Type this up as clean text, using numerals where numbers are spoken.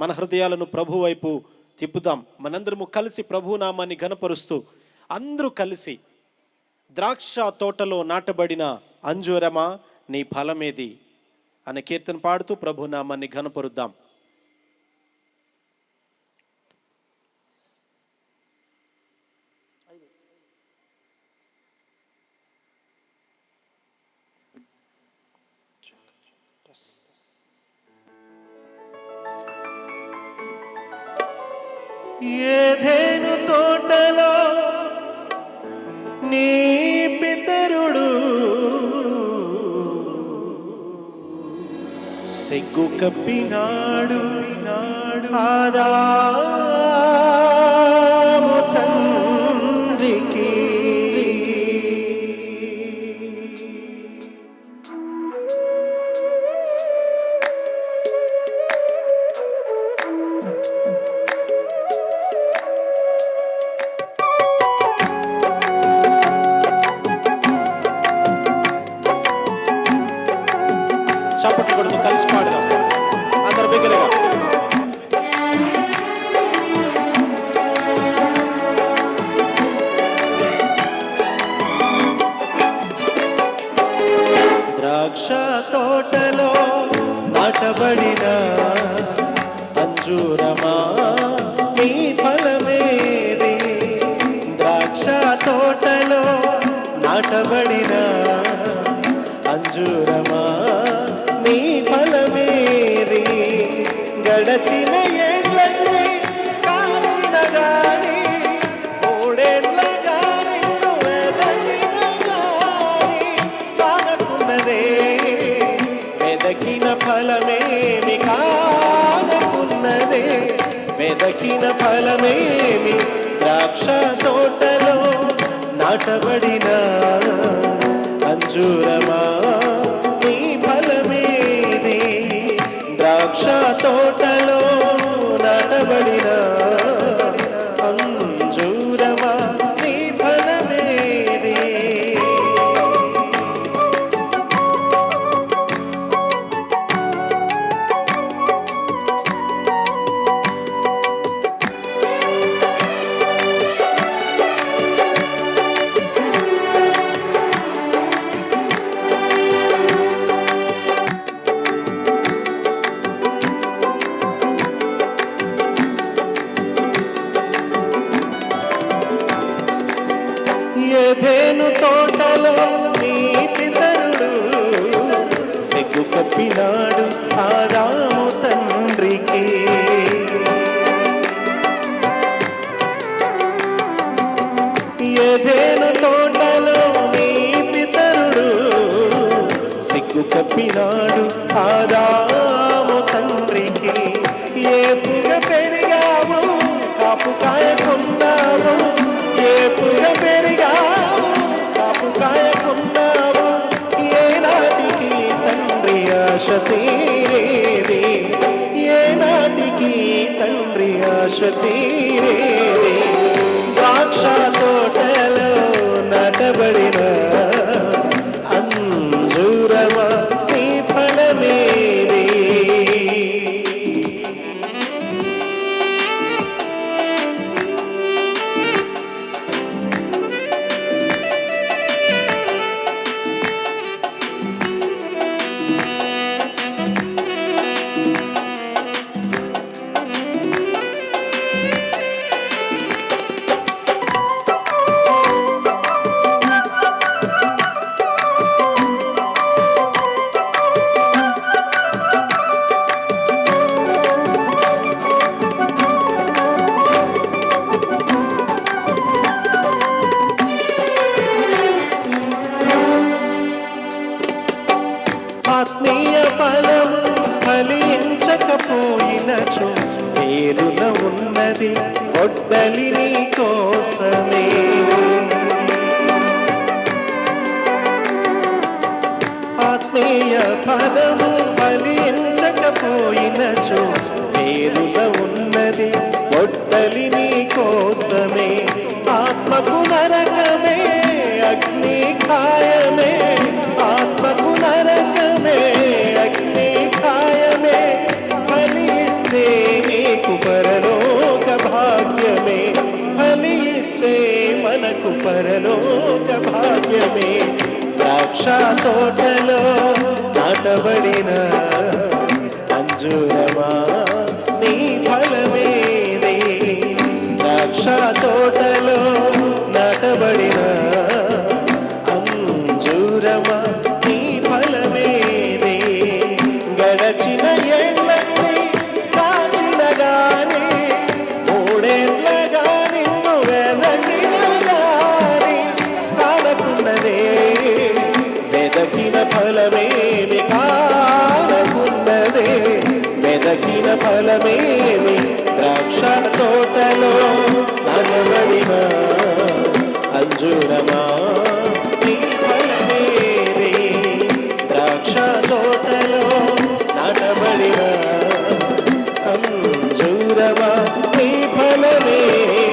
మన హృదయాలను ప్రభు వైపు తిప్పుదాం. మనందరము కలిసి ప్రభు నామాన్ని ఘనపరుస్తూ అందరూ కలిసి ద్రాక్ష తోటలో నాటబడిన అంజూరమా నీ ఫలమేది అనే కీర్తన పాడుతూ ప్రభు నామాన్ని ఘనపరుద్దాం. ఏదెను తోటలో నీ పితరుడు సిగ్గు కప్పినాడు ఆదాము తండ్రికి. చప్పట్లు కొడుతూ కలిసి పాడదాం అందరూ బిగ్గరగా. ద్రాక్ష తోటలో నాటబడిన అంజూరమా నీ ఫలమేది? ద్రాక్ష తోటలో నాటబడిన అంజూరమా నీ ఫలమేది? గడచిన ఏళ్ళన్నీ కాచిన గాని మూడేళ్ళ గాని వెదకిన గాని కానకున్నదే. వెదకిన ఫలమేమి కానకున్నదే, వెదకిన ఫలమేమి? ద్రాక్ష తోటలో నాటబడిన అంజూరమా నీ ఫలమేది? ద్రాక్ష తోటలో నాటబడిన అంజూరమా నీ ఫలమేది? ఏదెను తోటలో నీ పితరుడు సిగ్గు కప్పినాడు ఆదాము తండ్రికి. ఏదెను తోటలో నీ పితరుడు సిగ్గు కప్పినాడు ఆదాము తండ్రికి. ఏపుగా పెరిగావు కాపు కాయకున్నావు, ఏపుగా పెరిగావు కాపు కాయకున్నావు. ఏనాటికి తండ్రి ఆశ తీరేది? ఏనాటికి తండ్రి ఆశ తీరేది? ద్రాక్ష తోటలో నాటబడిన అంజూరమా నీ ఫలమేది? ఆత్మీయ ఫలము ఫలించకపోయినచో పేరున ఉన్నది ఒడ్డలి నీ కోసమే. ఆత్మీయ ఫలము ఫలించకపోయినచో పేరున ఉన్నది ఒడ్డలి నీ కోసమే. ఆత్మకు నరకమే అగ్ని ఖాయమే, ఆత్మకు నరకమే అగ్ని ఖాయమే. ఫలిస్తే నీకు పరలోక భాగ్యమే, ఫలిస్తే మనకు పరలోక భాగ్యమే. ద్రాక్ష తోటలో నాటబడిన అంజూరమా నీ ఫలమేది, ద్రాక్ష తోటలో నాటబడిన అంజూరమా నీ ఫలమేది. గడచిన ఏళ్ళని కాచిన గాని, మూడేళ్ళగా నిన్ను వెదకిన గాని కానకున్నదే, వెదకిన ఫలమేమి కానకున్నదే, వెదకిన ఫలమేమి. ద్రాక్ష తోటలో నాటబడిన అంజూరమా నీ ఫలమేది, ద్రాక్ష తోటలో నాటబడిన అంజూరమా నీ ఫలమేది.